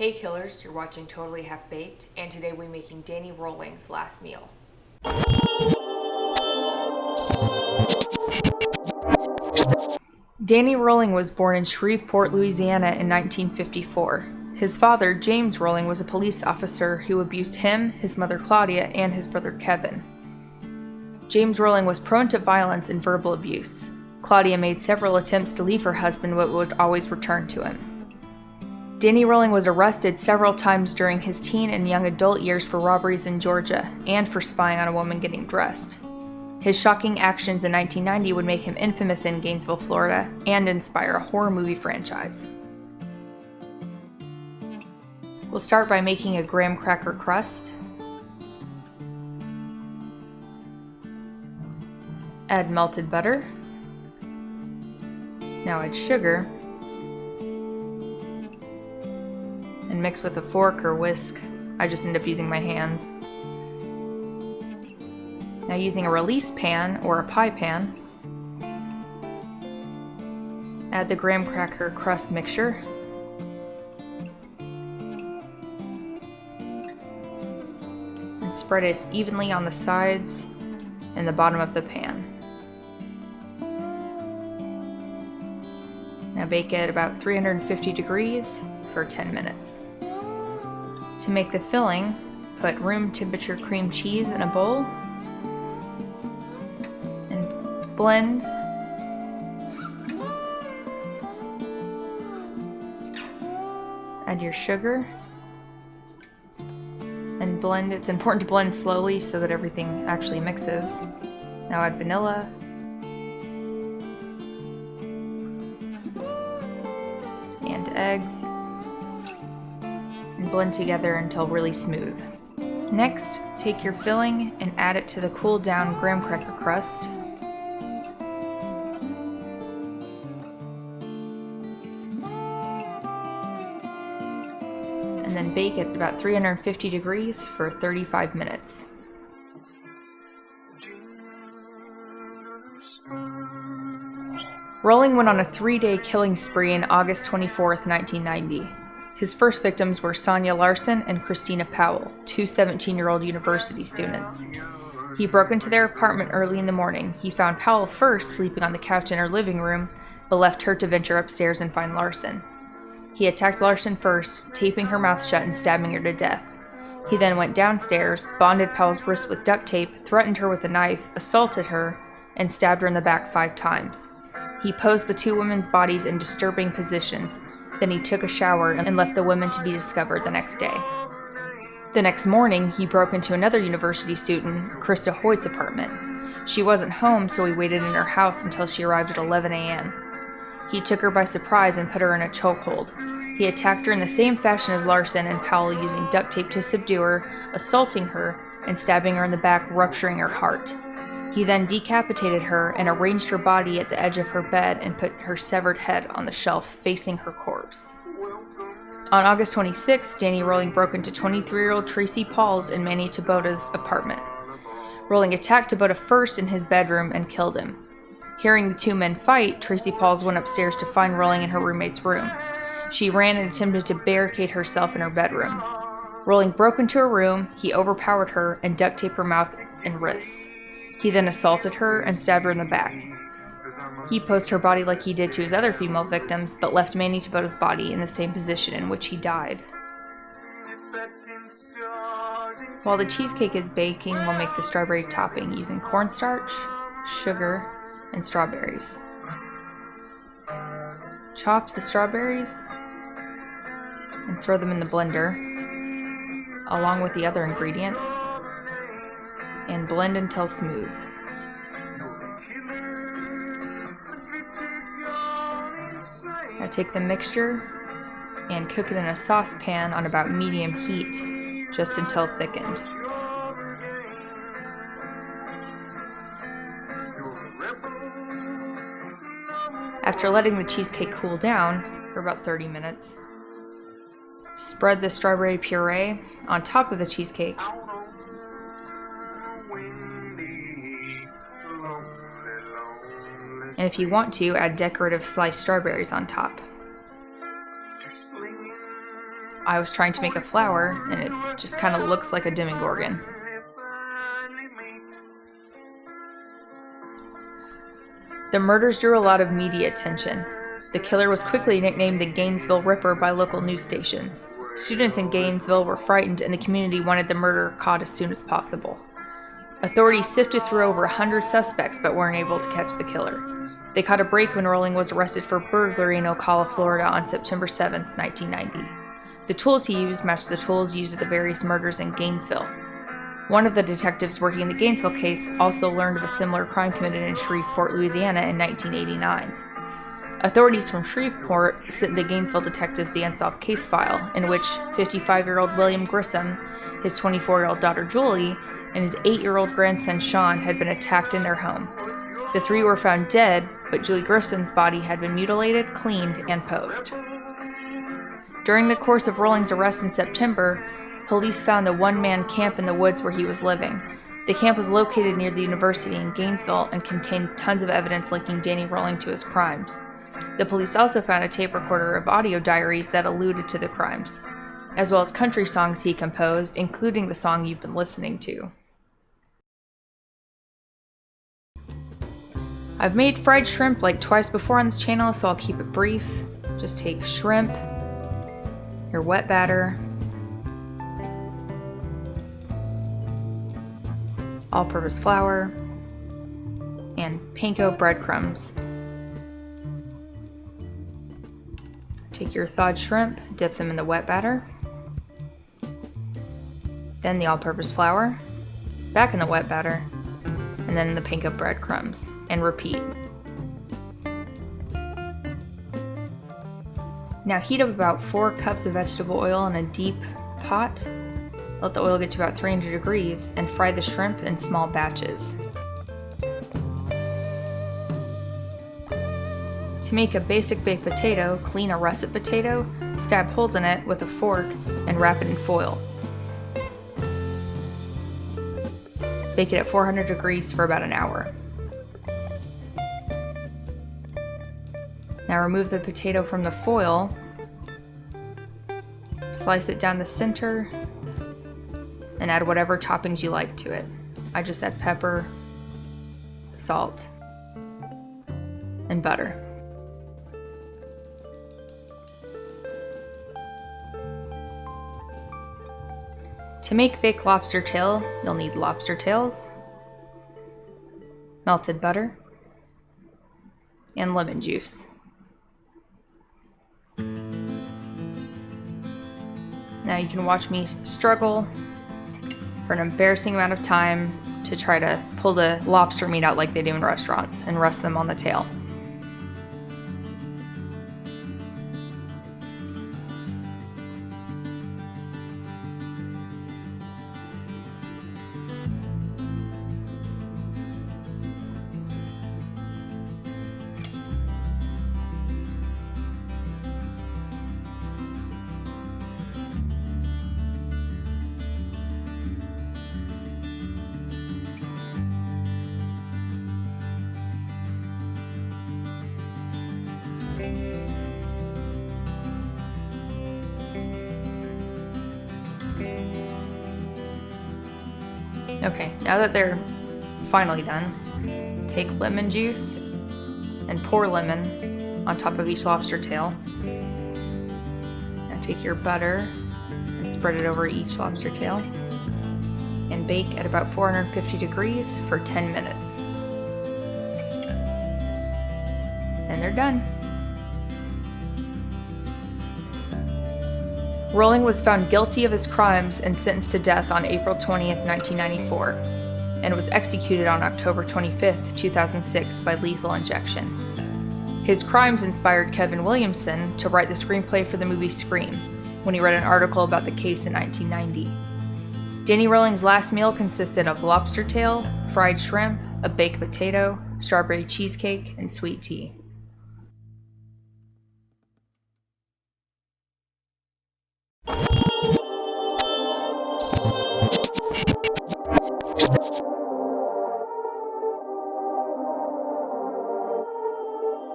Hey killers, you're watching Totally Half Baked, and today we're making Danny Rolling's last meal. Danny Rolling was born in Shreveport, Louisiana in 1954. His father, James Rolling, was a police officer who abused him, his mother Claudia, and his brother Kevin. James Rolling was prone to violence and verbal abuse. Claudia made several attempts to leave her husband but would always return to him. Danny Rolling was arrested several times during his teen and young adult years for robberies in Georgia and for spying on a woman getting dressed. His shocking actions in 1990 would make him infamous in Gainesville, Florida, and inspire a horror movie franchise. We'll start by making a graham cracker crust. Add melted butter. Now add sugar. And mix with a fork or whisk. I just end up using my hands. Now using a release pan or a pie pan, add the graham cracker crust mixture. And spread it evenly on the sides and the bottom of the pan. Now bake it at about 350 degrees for 10 minutes. To make the filling, put room temperature cream cheese in a bowl and blend. Add your sugar and blend. It's important to blend slowly so that everything actually mixes. Now add vanilla. And eggs. And blend together until really smooth. Next, take your filling and add it to the cooled down graham cracker crust. And then bake at about 350 degrees for 35 minutes. Rolling went on a 3-day killing spree on August 24th, 1990. His first victims were Sonia Larson and Christina Powell, two 17-year-old university students. He broke into their apartment early in the morning. He found Powell first sleeping on the couch in her living room, but left her to venture upstairs and find Larson. He attacked Larson first, taping her mouth shut and stabbing her to death. He then went downstairs, bonded Powell's wrist with duct tape, threatened her with a knife, assaulted her, and stabbed her in the back 5 times. He posed the two women's bodies in disturbing positions. Then he took a shower and left the women to be discovered the next day. The next morning, he broke into another university student, Krista Hoyt's apartment. She wasn't home, so he waited in her house until she arrived at 11 a.m. He took her by surprise and put her in a chokehold. He attacked her in the same fashion as Larson and Powell, using duct tape to subdue her, assaulting her, and stabbing her in the back, rupturing her heart. He then decapitated her and arranged her body at the edge of her bed and put her severed head on the shelf facing her corpse. On August 26th, Danny Rolling broke into 23-year-old Tracy Pauls in Manny Tabota's apartment. Rolling attacked Tabota first in his bedroom and killed him. Hearing the two men fight, Tracy Pauls went upstairs to find Rolling in her roommate's room. She ran and attempted to barricade herself in her bedroom. Rolling broke into her room, he overpowered her and duct taped her mouth and wrists. He then assaulted her and stabbed her in the back. He posed her body like he did to his other female victims, but left Manny Tabota's body in the same position in which he died. While the cheesecake is baking, we'll make the strawberry topping using cornstarch, sugar, and strawberries. Chop the strawberries and throw them in the blender, along with the other ingredients, and blend until smooth. Now take the mixture and cook it in a saucepan on about medium heat, just until thickened. After letting the cheesecake cool down for about 30 minutes, spread the strawberry puree on top of the cheesecake. And if you want to, add decorative sliced strawberries on top. I was trying to make a flower, and it just kind of looks like a Demogorgon. The murders drew a lot of media attention. The killer was quickly nicknamed the Gainesville Ripper by local news stations. Students in Gainesville were frightened, and the community wanted the murderer caught as soon as possible. Authorities sifted through over 100 suspects but weren't able to catch the killer. They caught a break when Rolling was arrested for burglary in Ocala, Florida on September 7, 1990. The tools he used matched the tools used at the various murders in Gainesville. One of the detectives working in the Gainesville case also learned of a similar crime committed in Shreveport, Louisiana in 1989. Authorities from Shreveport sent the Gainesville detectives the unsolved case file, in which 55-year-old William Grissom, his 24-year-old daughter Julie, and his 8-year-old grandson Sean had been attacked in their home. The three were found dead, but Julie Grissom's body had been mutilated, cleaned, and posed. During the course of Rolling's arrest in September, police found a one-man camp in the woods where he was living. The camp was located near the university in Gainesville and contained tons of evidence linking Danny Rolling to his crimes. The police also found a tape recorder of audio diaries that alluded to the crimes, as well as country songs he composed, including the song you've been listening to. I've made fried shrimp like twice before on this channel, so I'll keep it brief. Just take shrimp, your wet batter, all-purpose flour, and panko breadcrumbs. Take your thawed shrimp, dip them in the wet batter, then the all-purpose flour, back in the wet batter, and then the panko breadcrumbs, and repeat. Now heat up about 4 cups of vegetable oil in a deep pot. Let the oil get to about 300 degrees and fry the shrimp in small batches. To make a basic baked potato, clean a russet potato, stab holes in it with a fork, and wrap it in foil. Bake it at 400 degrees for about an hour. Now remove the potato from the foil, slice it down the center, and add whatever toppings you like to it. I just add pepper, salt, and butter. To make baked lobster tail, you'll need lobster tails, melted butter, and lemon juice. Now you can watch me struggle for an embarrassing amount of time to try to pull the lobster meat out like they do in restaurants and rest them on the tail. Okay, now that they're finally done, take lemon juice and pour lemon on top of each lobster tail. Now take your butter and spread it over each lobster tail and bake at about 450 degrees for 10 minutes. And they're done. Rolling was found guilty of his crimes and sentenced to death on April 20th, 1994, and was executed on October 25th, 2006 by lethal injection. His crimes inspired Kevin Williamson to write the screenplay for the movie Scream when he read an article about the case in 1990. Danny Rolling's last meal consisted of lobster tail, fried shrimp, a baked potato, strawberry cheesecake, and sweet tea.